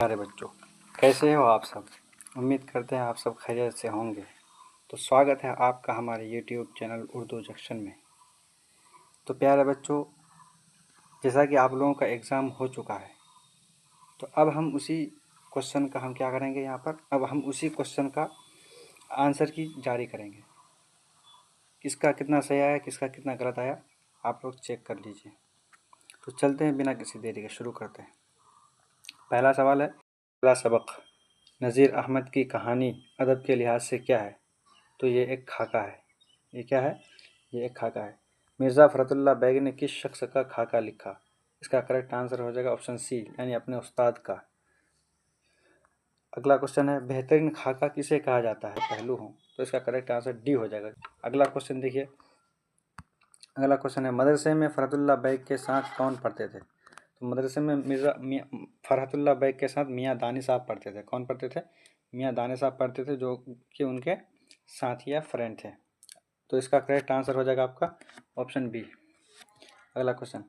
प्यारे बच्चों, कैसे हो आप सब। उम्मीद करते हैं आप सब खैरियत से होंगे। तो स्वागत है आपका हमारे YouTube चैनल उर्दू जंक्शन में। तो प्यारे बच्चों, जैसा कि आप लोगों का एग्ज़ाम हो चुका है, तो अब हम उसी क्वेश्चन का हम क्या करेंगे यहाँ पर, अब हम उसी क्वेश्चन का आंसर की जारी करेंगे। किसका कितना सही आया, किसका कितना गलत आया, आप लोग चेक कर लीजिए। तो चलते हैं, बिना किसी देरी के शुरू करते हैं। पहला सवाल है, पहला सबक नज़ीर अहमद की कहानी अदब के लिहाज से क्या है। तो ये एक खाका है। ये क्या है? ये एक खाका है। मिर्ज़ा फ़रतुल्लाह बैग ने किस शख्स का खाका लिखा? इसका करेक्ट आंसर हो जाएगा ऑप्शन सी, यानी अपने उस्ताद का। अगला क्वेश्चन है, बेहतरीन खाका किसे कहा जाता है? पहलू हो। तो इसका करेक्ट आंसर डी हो जाएगा। अगला क्वेश्चन देखिए। अगला क्वेश्चन है, मदरसे में फ़रतुल्लाह बैग के साथ कौन पढ़ते थे? तो मदरसे में फ़रतुल्लाह बैग के साथ मियाँ दानी साहब पढ़ते थे। कौन पढ़ते थे? मियाँ दानी साहब पढ़ते थे, जो कि उनके साथी या फ्रेंड थे। तो इसका करेक्ट आंसर हो जाएगा आपका ऑप्शन बी। अगला क्वेश्चन,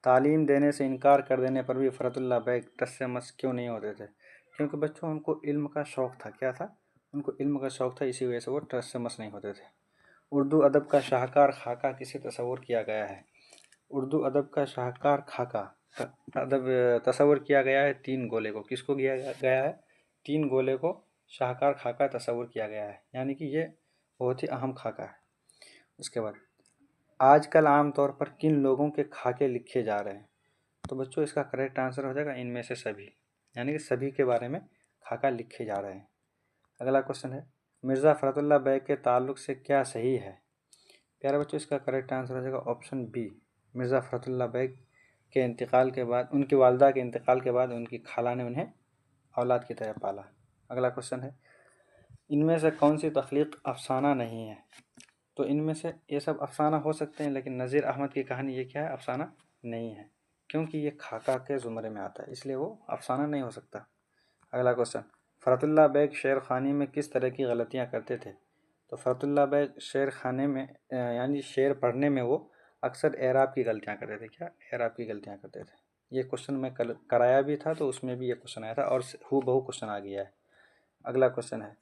तालीम देने से इनकार कर देने पर भी फ़रतुल्लाह बैग टस से मस क्यों नहीं होते थे? क्योंकि बच्चों, उनको इल्म का शौक़ था। क्या था? उनको इल्म का शौक़ था, इसी वजह से वो टस से मस नहीं होते थे। उर्दू अदब का शाहकार खाका किसे तस्वुर किया गया है? उर्दू अदब का शाहकार खाका अदब तस्वुर किया गया है तीन गोले को। किसको किया गया है? तीन गोले को शाहकार खाका तस्वुर किया गया है, यानी कि ये बहुत ही अहम खाका है। उसके बाद, आजकल आम तौर पर किन लोगों के खाके लिखे जा रहे हैं? तो बच्चों, इसका करेक्ट आंसर हो जाएगा इनमें से सभी, यानी कि सभी के बारे में खाका लिखे जा रहे हैं। अगला क्वेश्चन है, मिर्ज़ा फ़रतुल्लाह बैग के ताल्लुक़ से क्या सही है? प्यारे बच्चों, इसका करेक्ट आंसर हो जाएगा ऑप्शन बी। मिर्ज़ा फ़रतुल्लाह बैग के इंतकाल के बाद, उनकी वालदा के इंतकाल के बाद उनकी खाला ने उन्हें औलाद की तरह पाला। अगला क्वेश्चन है, इनमें से कौन सी तख्लीक़ अफसाना नहीं है? तो इनमें से ये सब अफसाना हो सकते हैं, लेकिन नज़ीर अहमद की कहानी ये क्या है? अफसाना नहीं है, क्योंकि ये खाका के ज़ुमरे में आता है, इसलिए वो अफसाना नहीं हो सकता। अगला क्वेश्चन, फ़रतुल्लाह बैग शेर खानी में किस तरह की गलतियाँ करते थे? तो फ़रतुल्लाह बैग शेर खाने में यानी शेर पढ़ने में वो अक्सर एराब की गलतियाँ करते थे। क्या? एराब की गलतियाँ करते थे। ये क्वेश्चन मैं कल कराया भी था, तो उसमें भी ये क्वेश्चन आया था और हूबहू क्वेश्चन आ गया है। अगला क्वेश्चन है,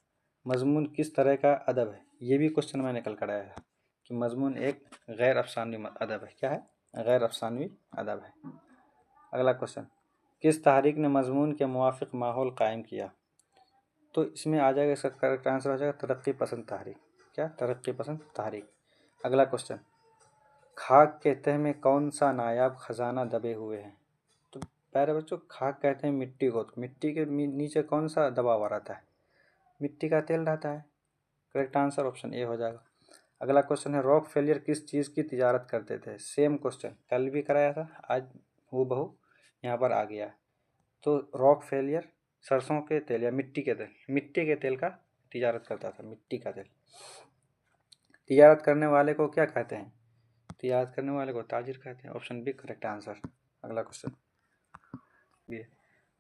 मज़मून किस तरह का अदब है? ये भी क्वेश्चन मैंने कल कराया था कि मज़मून एक गैर अफ़सानवी अदब है। क्या है? गैर अफ़सानवी अदब है। अगला क्वेश्चन, किस तहरीक ने मज़मून के मुवाफ़िक़ माहौल कायम किया? तो इसमें आ जाएगा, इसका करेक्ट आंसर हो जाएगा तरक्की पसंद तहरीक। क्या? तरक्की पसंद तहरीक। अगला क्वेश्चन, खाक के तह में कौन सा नायाब ख़जाना दबे हुए हैं? तो प्यारे बच्चों, खाक कहते हैं मिट्टी को। तो मिट्टी के नीचे कौन सा दबा हुआ रहता है? मिट्टी का तेल रहता है। करेक्ट आंसर ऑप्शन ए हो जाएगा। अगला क्वेश्चन है, रॉक फेलियर किस चीज़ की तिजारत करते थे? सेम क्वेश्चन कल भी कराया था, आज हूबहू यहाँ पर आ गया है। तो रॉक फेलियर सरसों के तेल या मिट्टी के तेल का तिजारत करता था। मिट्टी का तेल। तिजारत करने वाले को क्या कहते हैं? तिजारत करने वाले को ताजिर कहते हैं। Option B correct answer. अगला क्वेश्चन ये,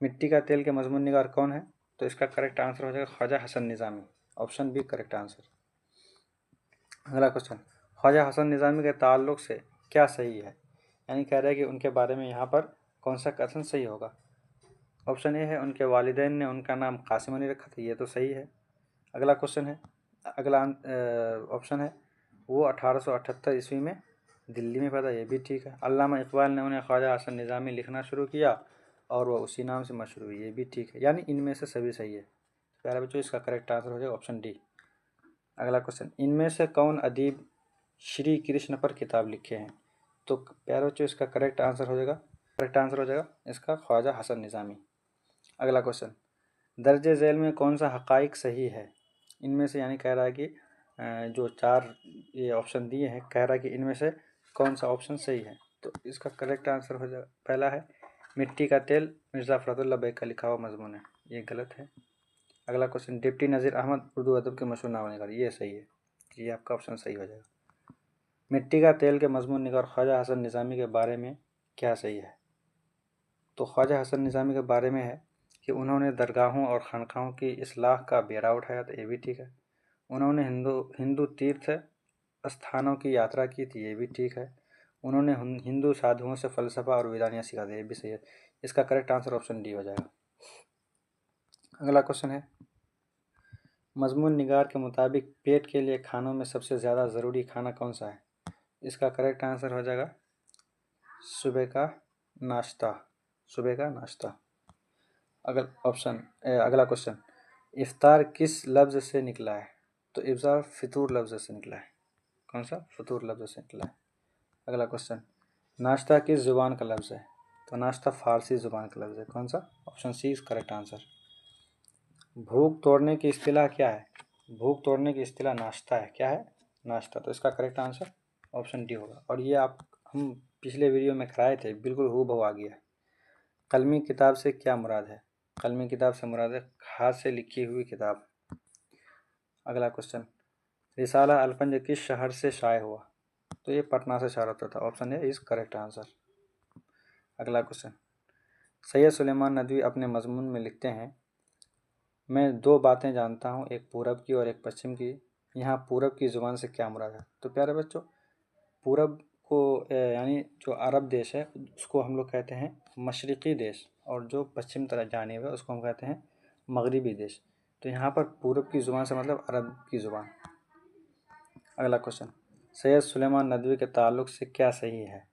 मिट्टी का तेल के मजमून निगार कौन है? तो इसका करेक्ट आंसर हो जाएगा Khwaja Hasan Nizami. Option B correct answer. अगला क्वेश्चन, ख्वाजा हसन निज़ामी के ताल्लुक़ से क्या सही है? यानी कह रहा है कि उनके बारे में यहाँ पर कौन सा कथन सही होगा? ऑप्शन ए है, उनके वालिदैन ने उनका नाम कासिम अली रखा था। ये तो सही है। अगला क्वेश्चन है, अगला ऑप्शन है, वो 1878 ईस्वी में दिल्ली में पैदा। ये भी ठीक है। अल्लामा इकबाल ने उन्हें ख्वाजा हसन निज़ामी लिखना शुरू किया और वह उसी नाम से मशहूर हुई। ये भी ठीक है। यानी इनमें से सभी सही है। प्यारे बच्चों, इसका करेक्ट आंसर हो जाएगा ऑप्शन डी। अगला क्वेश्चन, इनमें से कौन अदीब श्री कृष्ण पर किताब लिखे हैं? तो प्यारे बच्चों, इसका करेक्ट आंसर हो जाएगा इसका ख्वाजा हसन निज़ामी। अगला क्वेश्चन, दर्जे झैल में कौन सा हक़ाइक़ सही है? इनमें से, यानी कह रहा है कि जो चार ये ऑप्शन दिए हैं, कह रहा है कि इनमें से कौन सा ऑप्शन सही है? तो इसका करेक्ट आंसर हो जाएगा, पहला है मिट्टी का तेल मिर्ज़ा फ़रतुल्लाह बैग का लिखा हुआ मजमून है। ये गलत है। अगला क्वेश्चन, डिप्टी नज़ीर अहमद उर्दू अदब के मशहूर नावल। ये सही है। ये आपका ऑप्शन सही हो जाएगा। मिट्टी का तेल के मजमून निगार ख्वाजा हसन निज़ामी के बारे में क्या सही है? तो ख्वाजा हसन निज़ामी के बारे में है कि उन्होंने दरगाहों और खानकाहों की इस्लाह का बेड़ा उठाया था। ये भी ठीक है। उन्होंने हिंदू तीर्थ स्थानों की यात्रा की थी। ये भी ठीक है। उन्होंने हिंदू साधुओं से फ़लसफ़ा और विदानियाँ सिखा दी। ये भी सही है। इसका करेक्ट आंसर ऑप्शन डी हो जाएगा। अगला क्वेश्चन है, मजमून निगार के मुताबिक पेट के लिए खानों में सबसे ज़्यादा ज़रूरी खाना कौन सा है? इसका करेक्ट आंसर हो जाएगा सुबह का नाश्ता, सुबह का नाश्ता। अगला क्वेश्चन, इफ्तार किस लफ्ज़ से निकला है? तो इफ्तार फितूर लफ्ज़ से निकला है। कौन सा? फितूर लफ्ज़ से निकला है। अगला क्वेश्चन, नाश्ता किस ज़ुबान का लफ्ज़ है? तो नाश्ता फ़ारसी ज़ुबान का लफ्ज़ है। कौन सा? Option C is correct answer. भूख तोड़ने की इस्तिलाह क्या है? भूख तोड़ने की इस्तिलाह नाश्ता है। क्या है? नाश्ता। तो इसका करेक्ट आंसर ऑप्शन डी होगा। और ये हम पिछले वीडियो में कराए थे, बिल्कुल हूबहू आ गया है। कलमी किताब से क्या मुराद है? कलमी किताब से मुराद है हाथ से लिखी हुई किताब। अगला क्वेश्चन, रिसाला अलफंज किस शहर से शाये हुआ? तो ये पटना से शाये होता था। Option A is correct answer. अगला क्वेश्चन, सैयद सुलेमान नदवी अपने मजमून में लिखते हैं, मैं दो बातें जानता हूँ, एक पूरब की और एक पश्चिम की। यहाँ पूरब की ज़ुबान से क्या मुराद है? तो प्यारे बच्चों, पूरब को यानी जो अरब देश है उसको हम लोग कहते हैं मशरिक़ी देश, और जो पश्चिम तरफ जानिब है उसको हम कहते हैं मगरिबी देश। तो यहाँ पर पूरब की ज़ुबान से मतलब अरब की ज़ुबान। अगला क्वेश्चन, सैयद सुलेमान नदवी के ताल्लुक़ से क्या सही है?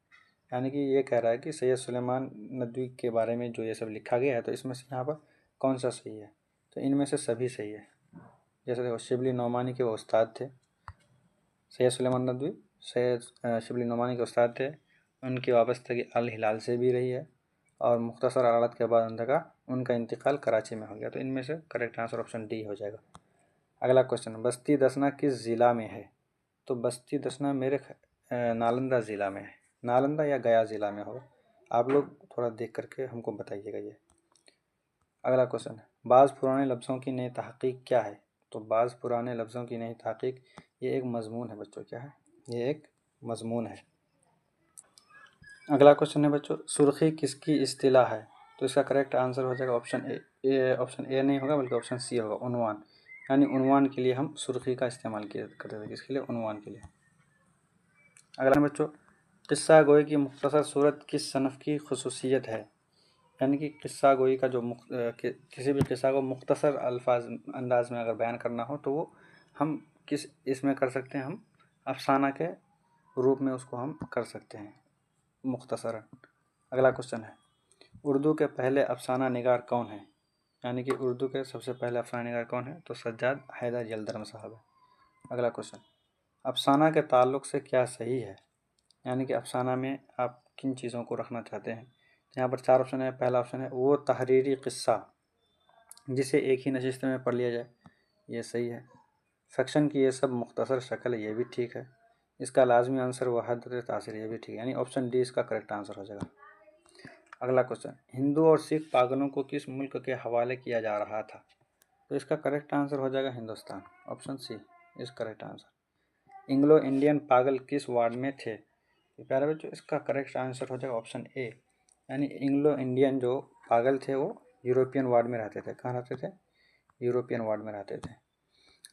यानी कि ये कह रहा है कि सैयद सुलेमान नदवी के बारे में जो ये सब लिखा गया है, तो इसमें से यहाँ पर कौन सा सही है? तो इनमें से सभी सही है। जैसे देखो, शिबली नौमानी के वो उस्ताद थे, सैयद सुलेमान नदवी शिबली नौमानी के उस्ताद थे। उनकी वाबस्तगी अल हिलाल से भी रही है, और मुख्तसर अदालत के बाद उनका इंतकाल कराची में हो गया। तो इनमें से करेक्ट आंसर ऑप्शन डी हो जाएगा। अगला क्वेश्चन, बस्ती दसना किस ज़िला में है? तो बस्ती दसना मेरे नालंदा ज़िला में है। नालंदा या गया ज़िला में होगा। आप लोग थोड़ा देख करके हमको बताइएगा ये। अगला क्वेश्चन, बाज़ पुराने लफ्ज़ों की नई तहक़ीक़ क्या है? तो बाज़ पुराने लफ्ज़ों की नई तहक़ीक़ ये एक मज़मून है बच्चों। क्या है? ये एक मज़मून है। अगला क्वेश्चन है बच्चों, सुर्ख़ी किसकी इस्तिलाह है? तो इसका करेक्ट आंसर हो जाएगा ऑप्शन ए। ऑप्शन ए नहीं होगा बल्कि ऑप्शन सी होगा, उन्वान। यानी उन्वान के लिए हम सुर्ख़ी का इस्तेमाल करते थे। किसके लिए? उन्वान के लिए। अगला बच्चों, क़िस्सा गोई की मुख्तसर सूरत किस सनफ़ की ख़ुसूसियत है? यानी कि क़िस्सा गोई का जो किसी भी क़िस्सा को मुख्तसर अंदाज़ में अगर बयान करना हो तो वो हम किस इसमें कर सकते हैं? हम अफ़साना के रूप में उसको हम कर सकते हैं मुख्तसरन। अगला क्वेश्चन है, उर्दू के पहले अफ़साना निगार कौन है? यानी कि उर्दू के सबसे पहले अफ़साना निगार कौन है? तो सज्जाद हैदर यलदरम साहब है। अगला क्वेश्चन, अफ़साना के ताल्लुक़ से क्या सही है? यानी कि अफ़साना में आप किन चीज़ों को रखना चाहते हैं? तो यहाँ पर 4 ऑप्शन है। पहला ऑप्शन है वो तहरीरी क़िस्सा जिसे एक ही नशिस्त में पढ़ लिया जाए, ये सही है। फ़िक्शन की ये सब मुख्तसर शक्ल है, ये भी ठीक है। इसका लाजमी आंसर वहदत तासीर, ये भी ठीक है। यानी ऑप्शन डी इसका करेक्ट आंसर हो जाएगा। अगला क्वेश्चन, हिंदू और सिख पागलों को किस मुल्क के हवाले किया जा रहा था? तो इसका करेक्ट आंसर हो जाएगा Hindustan. Option C is correct answer. Anglo Indian पागल किस वार्ड में थे? तो प्यारे बच्चों, इसका करेक्ट आंसर हो जाएगा ऑप्शन ए। यानी इंग्लो इंडियन जो पागल थे वो यूरोपियन वार्ड में रहते थे। कहाँ रहते थे? यूरोपियन वार्ड में रहते थे।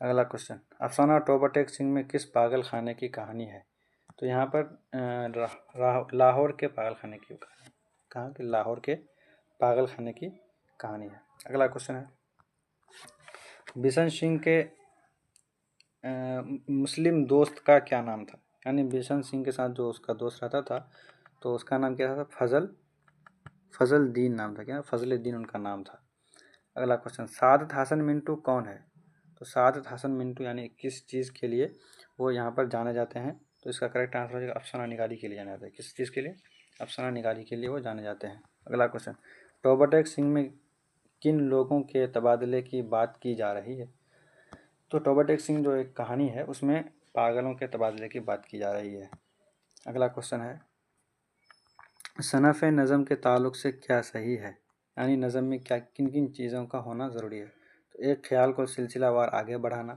अगला क्वेश्चन, अफसाना टोबा टेक सिंह में किस पागल खाने की कहानी है? तो यहाँ पर लाहौर के पागल खाने की कहानी। कहाँ के? लाहौर के पागल खाने की कहानी है। अगला क्वेश्चन है, बिशन सिंह के मुस्लिम दोस्त का क्या नाम था? यानी बिशन सिंह के साथ जो उसका दोस्त रहता था तो उसका नाम क्या था? फजल दीन नाम था। क्या? फजल दीन उनका नाम था। अगला क्वेश्चन, सादत हसन मिंटू कौन है? तो सादत हसन मिंटू यानी किस चीज़ के लिए वो यहाँ पर जाने जाते हैं? तो इसका करेक्ट आंसर हो जाएगा अफसाना निगारी के लिए जाने जाते हैं। किस चीज़ के लिए? अफसाना निगारी के लिए वो जाने जाते हैं। अगला क्वेश्चन, टोबा टेक सिंह में किन लोगों के तबादले की बात की जा रही है? तो टोबा टेक सिंह जो एक कहानी है उसमें पागलों के तबादले की बात की जा रही है। अगला क्वेश्चन है, सनफ़ नज़म के ताल्लुक़ से क्या सही है? यानी नज़म में क्या किन किन चीज़ों का होना ज़रूरी है? तो एक ख्याल को सिलसिलावार आगे बढ़ाना,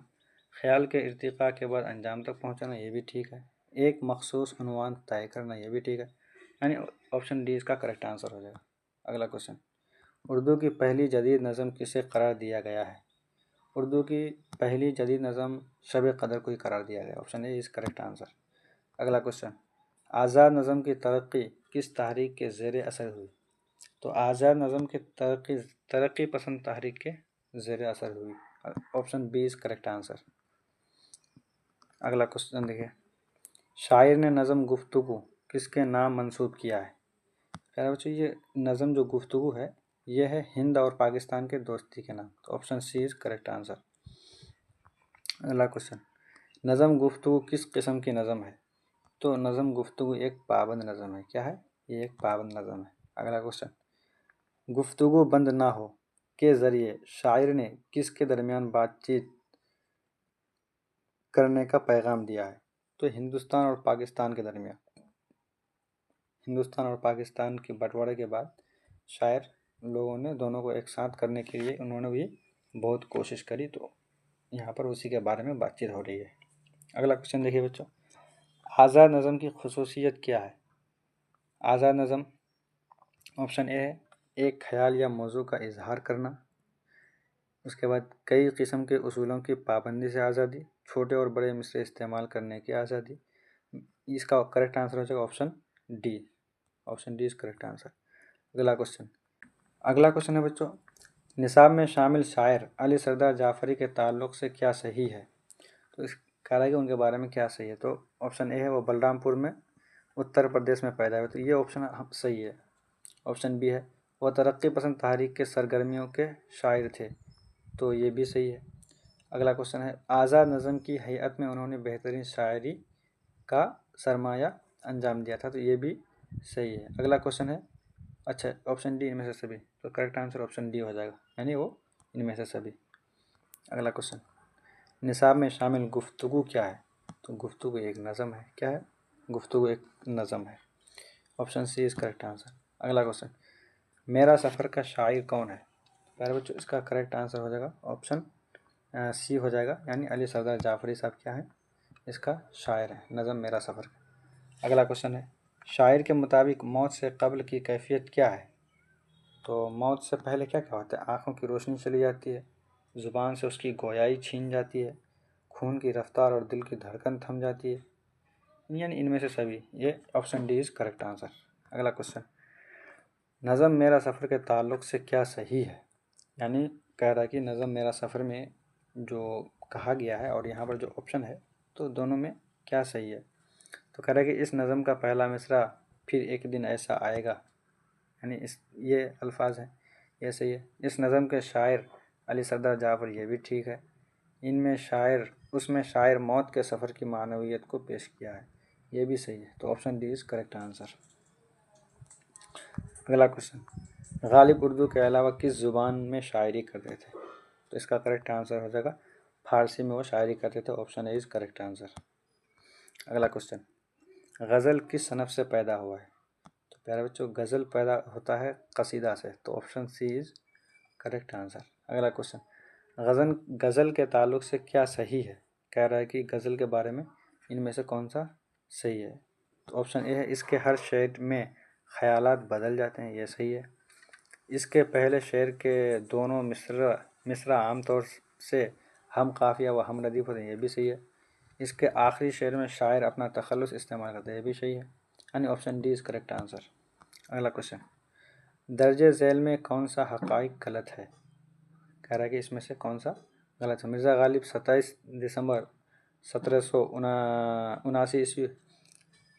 ख्याल के इर्तिक़ा के बाद अंजाम तक पहुंचाना, ये भी ठीक है। एक मखसूस उन्वान तय करना, ये भी ठीक है। यानी ऑप्शन डी इसका करेक्ट आंसर हो जाएगा। अगला क्वेश्चन, उर्दू की पहली जदीद नज़म किसे करार दिया गया है? उर्दू की पहली जदीद नज़म शब कदर को ही करार दिया गया। Option A is correct answer. अगला क्वेश्चन, आज़ाद नज़म की तरक्की किस तहरीक के ज़ेर असर हुई? तो आज़ाद नज़म की तरक्की पसंद तहरीक के ज़ेर असर हुई। Option B is correct answer. अगला क्वेश्चन देखिए, शायर ने नज़म गुफ्तगू किसके नाम मंसूब किया है? प्यारे बच्चों, ये नज़म जो गुफ्तगू है ये है हिंद और पाकिस्तान के दोस्ती के नाम। तो option C is correct answer. अगला क्वेश्चन, नज़म गुफ्तगू किस किस्म की नज़म है? तो नज़म गुफ्तगू एक पाबंद नज़म है। क्या है? ये एक पाबंद नज़म है। अगला क्वेश्चन, गुफ्तगू बंद ना हो के ज़रिए शायर ने किसके दरमियान बातचीत करने का पैगाम दिया है? तो हिंदुस्तान और पाकिस्तान के दरमियान। हिंदुस्तान और पाकिस्तान के बंटवारे के बाद शायर लोगों ने दोनों को एक साथ करने के लिए उन्होंने भी बहुत कोशिश करी। तो यहाँ पर उसी के बारे में बातचीत हो रही है। अगला क्वेश्चन देखिए बच्चों, आज़ाद नज़म की खुसूसियत क्या है? आज़ाद नज़म, ऑप्शन ए है एक ख्याल या मौजू का इजहार करना। उसके बाद कई किस्म के उसूलों की पाबंदी से आज़ादी, छोटे और बड़े मिसरे इस्तेमाल करने की आज़ादी। इसका करेक्ट आंसर हो जाएगा option D. Option D is correct answer. अगला क्वेश्चन है बच्चों, निसाब में शामिल शायर अली सरदार जाफरी के ताल्लुक़ से क्या सही है? तो इस कह रहा है कि उनके बारे में क्या सही है। तो ऑप्शन ए है वो बलरामपुर में उत्तर प्रदेश में पैदा हुए। तो ये ऑप्शन सही है। ऑप्शन बी है वह तरक्की पसंद तहरीक के सरगर्मियों के शायर थे। तो ये भी सही है। अगला क्वेश्चन है, आज़ाद नज़म की हैयत में उन्होंने बेहतरीन शायरी का सरमाया अंजाम दिया था। तो ये भी सही है। अगला क्वेश्चन है, अच्छा ऑप्शन डी इनमें से सभी। तो करेक्ट आंसर ऑप्शन डी हो जाएगा, यानी वो इनमें से सभी। अगला क्वेश्चन, निसाब में शामिल गुफ्तगू क्या है? तो गुफ्तगू एक नज़म है। क्या है? गुफ्तगू एक नज़म है। Option C is correct answer. अगला क्वेश्चन, मेरा सफ़र का शायर कौन है? प्यारे बच्चों, इसका करेक्ट आंसर हो जाएगा ऑप्शन सी हो जाएगा, यानी अली सरदार जाफरी साहब क्या है? इसका शायर है नज़म मेरा सफ़र। अगला क्वेश्चन है, शायर के मुताबिक मौत से कब्ल की कैफियत क्या है? तो मौत से पहले क्या क्या होता है? आँखों की रोशनी चली जाती है, ज़ुबान से उसकी गोयाई छीन जाती है, खून की रफ्तार और दिल की धड़कन थम जाती है, यानी इनमें से सभी। ये option D is correct answer. अगला क्वेश्चन, नज़म मेरा सफ़र के ताल्लुक़ से क्या सही है? यानी कह रहा है कि नज़म मेरा सफ़र में जो कहा गया है और यहाँ पर जो ऑप्शन है तो दोनों में क्या सही है? तो कह रहा है कि इस नज़म का पहला मिसरा फिर एक दिन ऐसा आएगा, यानी इस ये अल्फाज हैं, ये सही है। इस नज़म के शायर अली सरदार जाफर, ये भी ठीक है। इनमें शायर उसमें शायर मौत के सफ़र की मानवियत को पेश किया है, ये भी सही है। तो option D is correct answer. अगला क्वेश्चन, गालिब उर्दू के अलावा किस ज़ुबान में शायरी करते थे? तो इसका करेक्ट आंसर हो जाएगा फ़ारसी में वो शायरी करते थे। Option A is correct answer. अगला क्वेश्चन, गज़ल किस सनफ़ से पैदा हुआ है? तो प्यारे बच्चों, गज़ल पैदा होता है कसीदा से। तो option C is correct answer. अगला क्वेश्चन, गज़ल के ताल्लुक़ से क्या सही है? कह रहा है कि गज़ल के बारे में इनमें से कौन सा सही है? तो ऑप्शन ए है इसके हर शेर में ख़यालात बदल जाते हैं, ये सही है। इसके पहले शेर के दोनों मिसरा आम तौर से हम काफ़िया व हम रदीफ़ होते हैं, ये भी सही है। इसके आखिरी शेर में शायर अपना तखल्लुस इस्तेमाल करते हैं, ये भी सही है, यानी option D is correct answer. अगला क्वेश्चन, दर्जे झैल में कौन सा हक़ाइक़ गलत है? कह रहा है कि इसमें से कौन सा गलत है? मिर्ज़ा गालिब 27 दिसंबर 1779 ईस्वी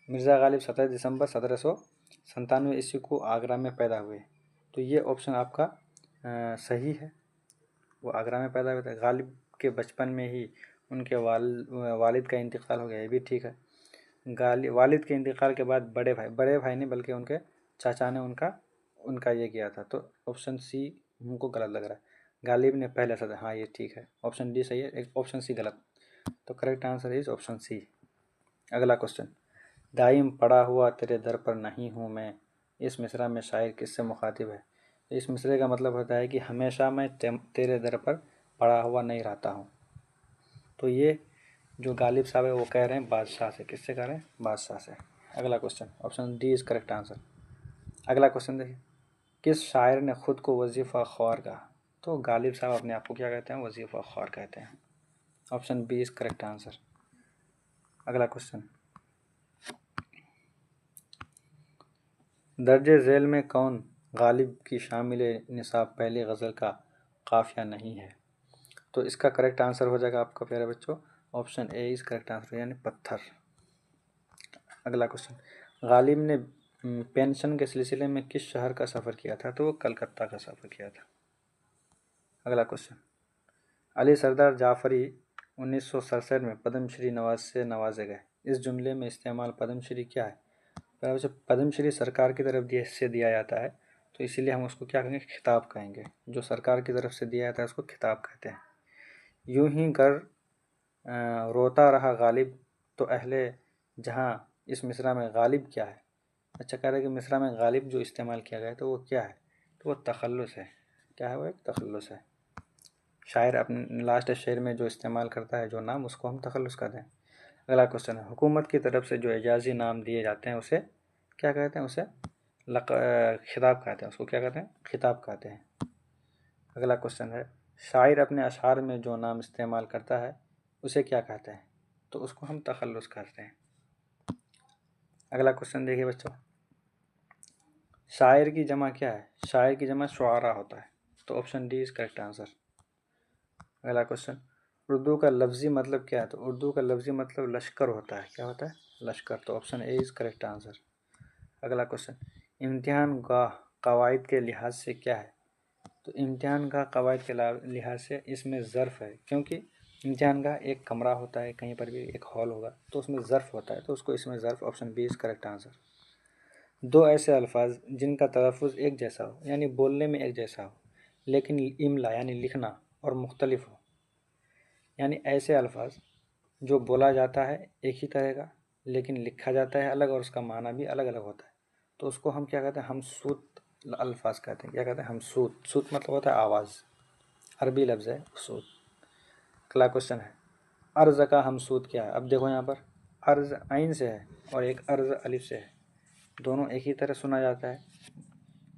मिर्ज़ा गालिब 27 दिसंबर 1797 ईस्वी को आगरा में पैदा हुए। तो ये ऑप्शन आपका सही है, वो आगरा में पैदा हुए थे। गालिब के बचपन में ही उनके वालिद का इंतकाल हो गया, ये भी ठीक है। वालिद के इंतकाल के बाद बड़े भाई नहीं बल्कि उनके चाचा ने उनका ये किया था। तो ऑप्शन सी हमको गलत लग रहा है, गालिब ने पहले ऐसा था। हाँ ये ठीक है, ऑप्शन डी सही है, एक ऑप्शन सी गलत। तो correct answer is option C. अगला क्वेश्चन, दाइम पड़ा हुआ तेरे दर पर नहीं हूँ मैं, इस मिसरा में शायर किससे मुखातिब है? इस मिसरे का मतलब होता है कि हमेशा मैं तेरे दर पर पड़ा हुआ नहीं रहता हूँ। तो ये जो गालिब साहब है वो कह रहे हैं बादशाह से। किससे कह रहे हैं? बादशाह से। अगला question, option D is correct answer. अगला क्वेश्चन देखिए, किस शायर ने खुद को वजीफ़ा ख्वार कहा? तो गालिब साहब अपने आप को क्या कहते हैं? वजीफ़ा ख्वार कहते हैं। Option B is correct answer. अगला क्वेश्चन, दर्जे झैल में कौन गालिब की शामिल निसाब पहली गज़ल का काफिया नहीं है। तो इसका करेक्ट आंसर हो जाएगा आपका प्यारे बच्चों option A is correct answer यानी पत्थर। अगला क्वेश्चन, गालिब ने पेंशन के सिलसिले में किस शहर का सफ़र किया था? तो वो कलकत्ता का सफ़र किया था। अगला क्वेश्चन, अली सरदार जाफरी 1967 में पद्मश्री नवाज से नवाजे गए। इस जुमले में इस्तेमाल पद्मश्री क्या है? पद्मश्री सरकार की तरफ से दिया जाता है, तो इसीलिए हम उसको क्या कहेंगे? खिताब कहेंगे। जो सरकार की तरफ से दिया जाता है उसको खिताब कहते हैं। यूं ही घर रोता रहा गालिब तो अहले जहाँ, इस मिसरा में गालिब क्या है? अच्छा, कह रहे हैं कि मिसरा में गालिब जो इस्तेमाल किया गया है तो वो क्या है? तो वो तखल्लुस है। क्या है? वो एक तखल्लुस है। शायर अपने लास्ट शेर में जो इस्तेमाल करता है जो नाम, उसको हम तखल्लुस कहते हैं। अगला क्वेश्चन है, हुकूमत की तरफ से जो एजाज़ी नाम दिए जाते हैं उसे क्या कहते हैं? उसे खिताब कहते हैं। उसको क्या कहते हैं? खिताब कहते हैं। अगला क्वेश्चन है, शायर अपने अशआर में जो नाम इस्तेमाल करता है उसे क्या कहते हैं? तो उसको हम तखल्लुस कहते हैं। अगला क्वेश्चन देखिए बच्चों, शायर की जमा क्या है? शायर की जमा शुआरा होता है, तो option D is correct answer. अगला क्वेश्चन, उर्दू का लफ्ज़ी मतलब क्या है? तो उर्दू का लफ्ज़ी मतलब लश्कर होता है। क्या होता है? लश्कर। तो option A is correct answer. अगला क्वेश्चन, इम्तिहान गाह कवायद के लिहाज से क्या है? तो इम्तिहान गाह कवायद के लिहाज से इसमें ज़र्फ़ है, क्योंकि इम्तिहान गाह एक कमरा होता है, कहीं पर भी एक हॉल होगा तो उसमें ज़र्फ़ होता है, तो उसको इसमें ज़र्फ़। Option B is correct answer. दो ऐसे अल्फाज जिनका तलफ़ुज़ एक जैसा हो, यानी बोलने में एक जैसा हो, लेकिन इमला यानी लिखना और मुख्तलिफ हो, यानी ऐसे अल्फाज जो बोला जाता है एक ही तरह का लेकिन लिखा जाता है अलग और उसका माना भी अलग अलग होता है, तो उसको हम क्या कहते हैं? हमसूत अल्फाज कहते हैं। क्या कहते हैं? हमसूत। सूत मतलब होता है आवाज़, अरबी लफ्ज़ है सूत। अगला क्वेश्चन है, अर्ज़ का हमसूत क्या है? अब देखो यहाँ पर अर्ज़ आइन से है और एक अर्ज़ अलिफ से है, दोनों एक ही तरह सुना जाता है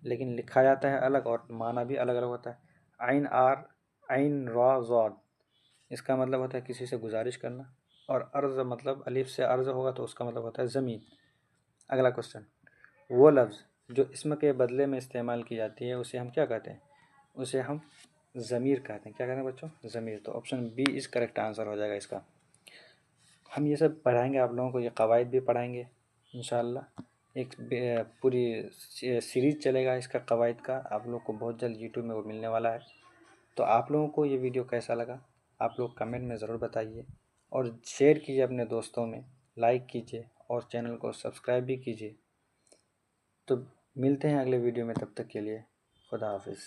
लेकिन लिखा जाता है अलग और माना भी अलग अलग होता है। आइन आर, आइन रा ज़ाद, इसका मतलब होता है किसी से गुजारिश करना, और अर्ज़ मतलब अलिफ से अर्ज़ होगा तो उसका मतलब होता है ज़मीन। अगला क्वेश्चन, वो लफ्ज़ जो इसम के बदले में इस्तेमाल की जाती है उसे हम क्या कहते हैं? उसे हम ज़मीर कहते हैं। क्या कहते हैं बच्चों? ज़मीर। तो option B is correct answer हो जाएगा इसका। हम ये सब पढ़ाएंगे आप लोगों को, ये कवायद भी पढ़ाएंगे इंशाअल्लाह। एक पूरी सीरीज़ चलेगा इसका कवायद का, आप लोग को बहुत जल्द यूट्यूब में वो मिलने वाला है। तो आप लोगों को ये वीडियो कैसा लगा आप लोग कमेंट में ज़रूर बताइए, और शेयर कीजिए अपने दोस्तों में, लाइक कीजिए और चैनल को सब्सक्राइब भी कीजिए। तो मिलते हैं अगले वीडियो में, तब तक के लिए खुदा हाफिज़।